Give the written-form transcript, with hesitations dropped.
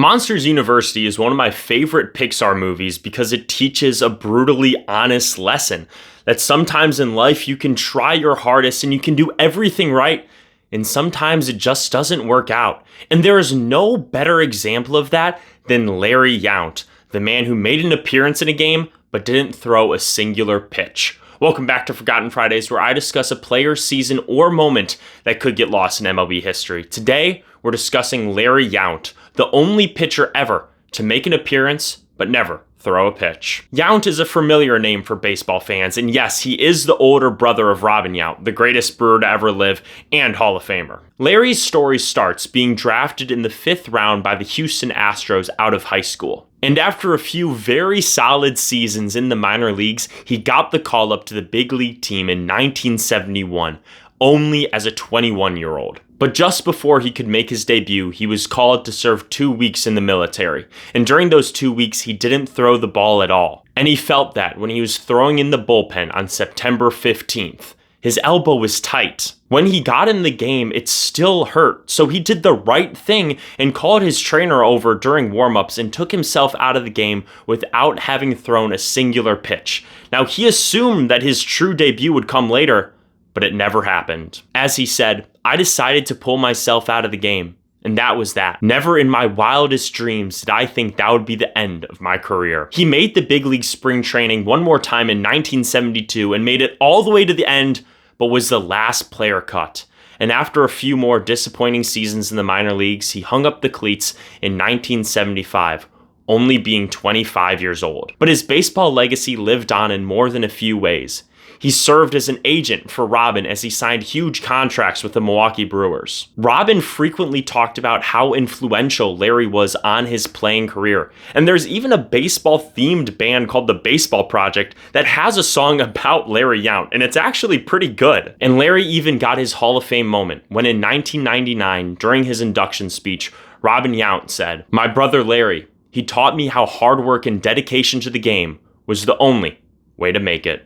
Monsters University is one of my favorite Pixar movies because it teaches a brutally honest lesson that sometimes in life you can try your hardest and you can do everything right, and sometimes it just doesn't work out. And there is no better example of that than Larry Yount, the man who made an appearance in a game but didn't throw a singular pitch. Welcome back to Forgotten Fridays, where I discuss a player, season, or moment that could get lost in MLB history. Today, we're discussing Larry Yount, the only pitcher ever to make an appearance but never throw a pitch. Yount is a familiar name for baseball fans, and yes, he is the older brother of Robin Yount, the greatest Brewer to ever live and Hall of Famer. Larry's story starts being drafted in the 5th round by the Houston Astros out of high school. And after a few very solid seasons in the minor leagues, he got the call up to the big league team in 1971, only as a 21-year-old. But just before he could make his debut, he was called to serve 2 weeks in the military. And during those 2 weeks, he didn't throw the ball at all. And he felt that when he was throwing in the bullpen on September 15th. His elbow was tight. When he got in the game, it still hurt. So he did the right thing and called his trainer over during warm-ups and took himself out of the game without having thrown a singular pitch. Now, he assumed that his true debut would come later, but it never happened. As he said, "I decided to pull myself out of the game, and that was that. Never in my wildest dreams did I think that would be the end of my career." He made the big league spring training one more time in 1972 and made it all the way to the end, but was the last player cut. And after a few more disappointing seasons in the minor leagues, he hung up the cleats in 1975, only being 25 years old. But his baseball legacy lived on in more than a few ways. He served as an agent for Robin as he signed huge contracts with the Milwaukee Brewers. Robin frequently talked about how influential Larry was on his playing career. And there's even a baseball-themed band called the Baseball Project that has a song about Larry Yount, and it's actually pretty good. And Larry even got his Hall of Fame moment when in 1999, during his induction speech, Robin Yount said, "My brother Larry, he taught me how hard work and dedication to the game was the only way to make it."